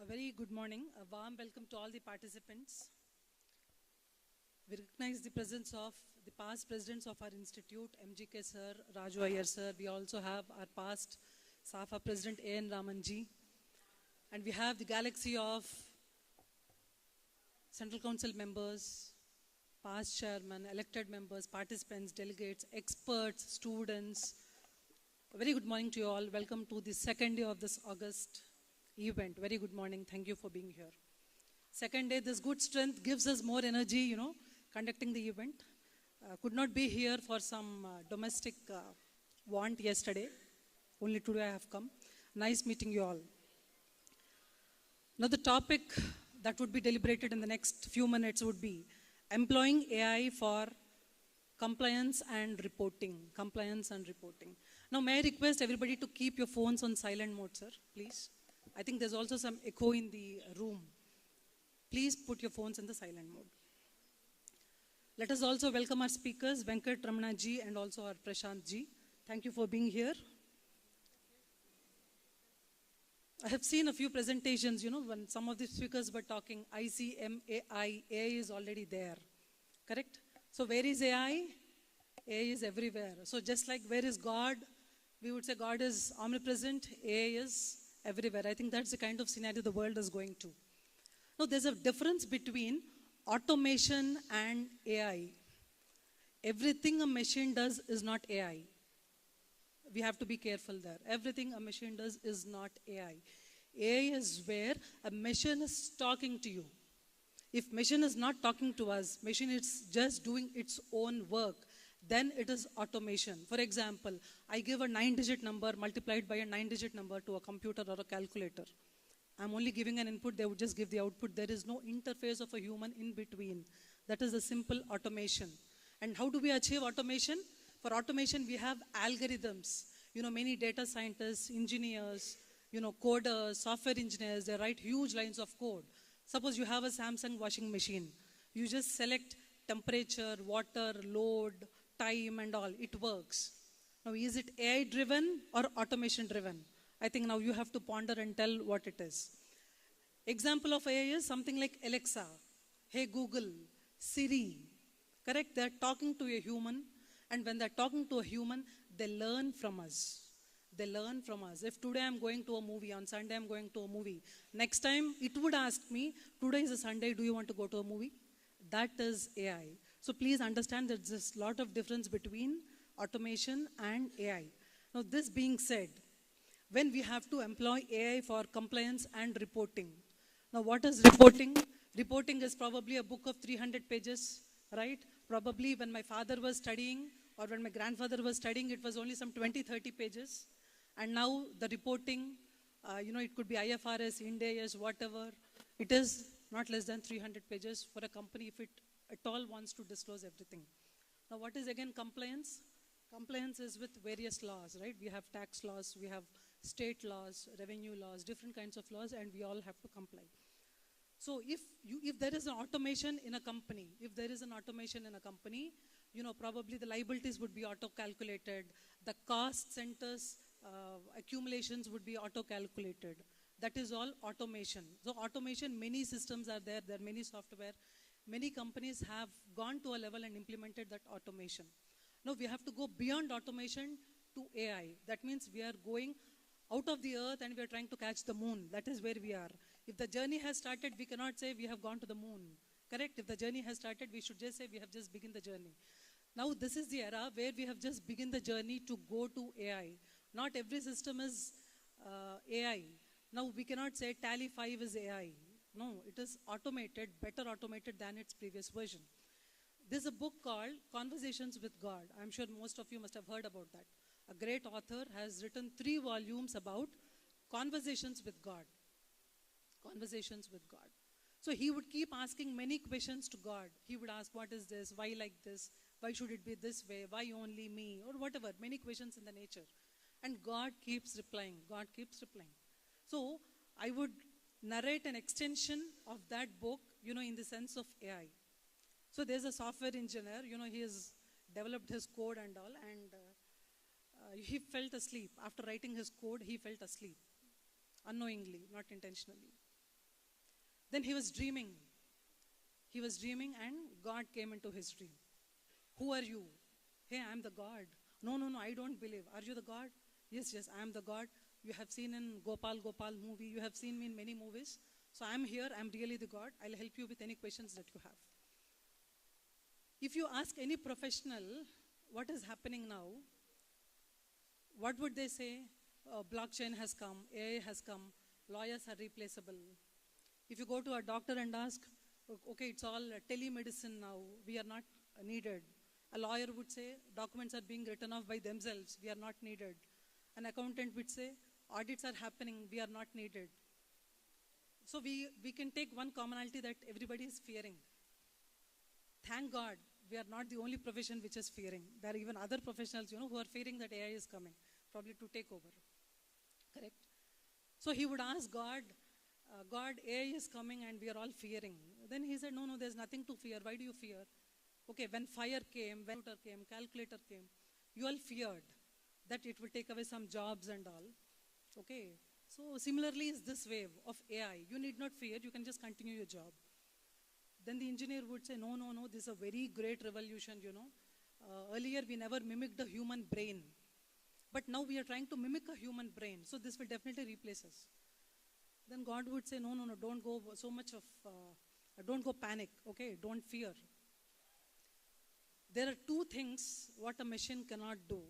A very good morning, a warm welcome to all the participants. We recognize the presence of the past presidents of our institute, MGK sir, Raju Iyer sir. We also have our past SAFA president, A.N. Ramanji. And we have the galaxy of Central Council members, past chairmen, elected members, participants, delegates, experts, students. A very good morning to you all. Welcome to the second day of this August event. Very good morning. Thank you for being here. Second day, this good strength gives us more energy, conducting the event. Could not be here for some domestic want yesterday. Only today I have come. Nice meeting you all. Now the topic that would be deliberated in the next few minutes would be employing AI for compliance and reporting. Compliance and reporting. Now may I request everybody to keep your phones on silent mode, sir, please. I think there's also some echo in the room. Please put your phones in the silent mode. Let us also welcome our speakers, Venkat Ramana ji and also our Prashant ji. Thank you for being here. I have seen a few presentations, when some of the speakers were talking ICMAI, AI is already there, correct? So where is AI? AI is everywhere. So just like where is God? We would say God is omnipresent, AI is everywhere. I think that's the kind of scenario the world is going to. Now there's a difference between automation and AI. Everything a machine does is not AI. We have to be careful there. Everything a machine does is not AI. AI is where a machine is talking to you. If machine is not talking to us, machine is just doing its own work, then it is automation. For example, I give a 9-digit number multiplied by a 9-digit number to a computer or a calculator. I'm only giving an input, they would just give the output. There is no interface of a human in between. That is a simple automation. And how do we achieve automation? For automation, we have algorithms. Many data scientists, engineers, coders, software engineers, they write huge lines of code. Suppose you have a Samsung washing machine. You just select temperature, water, load, time and all. It works. Now, is it AI driven or automation driven? I think now you have to ponder and tell what it is. Example of AI is something like Alexa, Hey Google, Siri, correct? They're talking to a human, and when they're talking to a human, they learn from us. They learn from us. If today I'm going to a movie, on Sunday I'm going to a movie, next time it would ask me, today is a Sunday, do you want to go to a movie? That is AI. So please understand that there's a lot of difference between automation and AI. Now this being said, when we have to employ AI for compliance and reporting. Now what is reporting? Reporting is probably a book of 300 pages, right? Probably when my father was studying or when my grandfather was studying, it was only some 20, 30 pages. And now the reporting, it could be IFRS, Ind AS, whatever. It is not less than 300 pages for a company if it at all wants to disclose everything. Now what is again compliance? Compliance is with various laws, right? We have tax laws, we have state laws, revenue laws, different kinds of laws, and we all have to comply. So if there is an automation in a company, probably the liabilities would be auto-calculated, the cost centers, accumulations would be auto-calculated. That is all automation. So automation, many systems are there are many software. Many companies have gone to a level and implemented that automation. Now we have to go beyond automation to AI. That means we are going out of the earth and we are trying to catch the moon. That is where we are. If the journey has started, we cannot say we have gone to the moon. Correct? If the journey has started, we should just say we have just begun the journey. Now this is the era where we have just begun the journey to go to AI. Not every system is AI. Now we cannot say Tally 5 is AI. No, it is automated, better automated than its previous version. There's a book called Conversations with God. I'm sure most of you must have heard about that. A great author has written 3 volumes about conversations with God. Conversations with God. So he would keep asking many questions to God. He would ask, what is this? Why like this? Why should it be this way? Why only me? Or whatever, many questions in the nature. And God keeps replying. God keeps replying. So I would narrate an extension of that book, in the sense of AI. So there's a software engineer, he has developed his code and all, and he felt asleep. After writing his code, he felt asleep, unknowingly, not intentionally. Then he was dreaming. He was dreaming and God came into his dream. Who are you? Hey, I am the God. No, no, no, I don't believe. Are you the God? Yes, yes, I am the God. You have seen in Gopal movie. You have seen me in many movies. So I am here. I am really the God. I'll help you with any questions that you have. If you ask any professional what is happening now, what would they say? Blockchain has come, AI has come, lawyers are replaceable. If you go to a doctor and ask, okay, it's all telemedicine now, we are not needed. A lawyer would say, documents are being written off by themselves, we are not needed. An accountant would say, audits are happening, we are not needed. So we can take one commonality that everybody is fearing. Thank God, we are not the only profession which is fearing. There are even other professionals, who are fearing that AI is coming, probably to take over. Correct? So he would ask God, God, AI is coming and we are all fearing. Then he said, no, no, there's nothing to fear. Why do you fear? Okay, when fire came, when computer came, calculator came, you all feared that it will take away some jobs and all. Okay, so similarly is this wave of AI. You need not fear, you can just continue your job. Then the engineer would say, no, no, no, this is a very great revolution, earlier we never mimicked the human brain. But now we are trying to mimic a human brain. So this will definitely replace us. Then God would say, no, no, no, don't go so much of, don't go panic, okay? Don't fear. There are two things what a machine cannot do.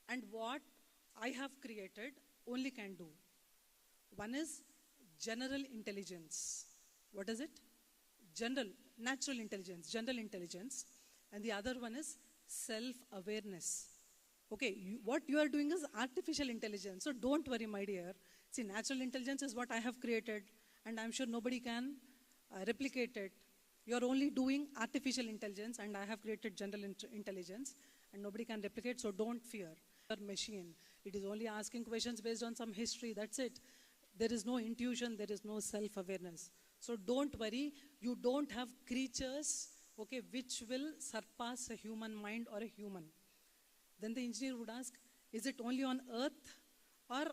And what I have created only can do. One is general intelligence. What is it? Natural intelligence, general intelligence. And the other one is self-awareness. Okay, what you are doing is artificial intelligence. So don't worry, my dear. See, natural intelligence is what I have created, and I'm sure nobody can replicate it. You're only doing artificial intelligence, and I have created general intelligence, and nobody can replicate, so don't fear. Your machine, it is only asking questions based on some history, that's it. There is no intuition, there is no self-awareness. So don't worry, you don't have creatures, okay, which will surpass a human mind or a human. Then the engineer would ask, is it only on Earth, or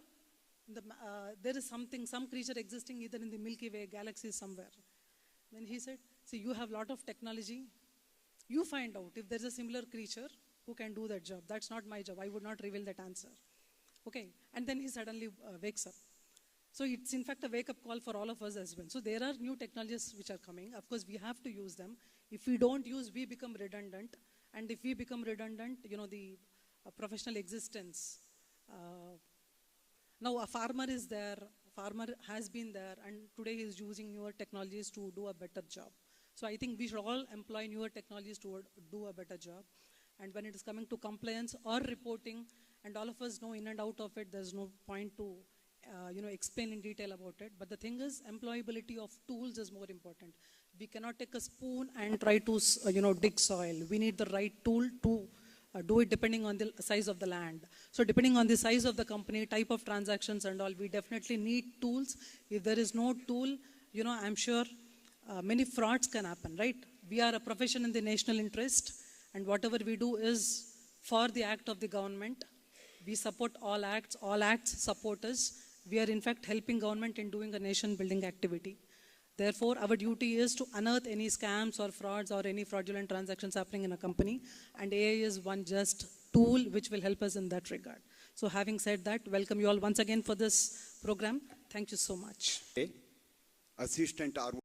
there is some creature existing either in the Milky Way, galaxies somewhere? Then he said, see, you have a lot of technology. You find out if there's a similar creature who can do that job. That's not my job. I would not reveal that answer. Okay, and then he suddenly wakes up. So it's in fact a wake-up call for all of us as well. So there are new technologies which are coming. Of course, we have to use them. If we don't use, we become redundant. And if we become redundant, the professional existence. Now a farmer is there, farmer has been there, and today he is using newer technologies to do a better job. So I think we should all employ newer technologies to do a better job. And when it is coming to compliance or reporting, and all of us know in and out of it, there's no point to explain in detail about it. But the thing is, employability of tools is more important. We cannot take a spoon and try to, dig soil. We need the right tool to do it depending on the size of the land. So depending on the size of the company, type of transactions and all, we definitely need tools. If there is no tool, I'm sure many frauds can happen, right? We are a profession in the national interest, and whatever we do is for the act of the government. We support all acts support us. We are in fact helping government in doing a nation building activity. Therefore, our duty is to unearth any scams or frauds or any fraudulent transactions happening in a company, and AI is one just tool which will help us in that regard. So having said that, welcome you all once again for this program. Thank you so much. Assistant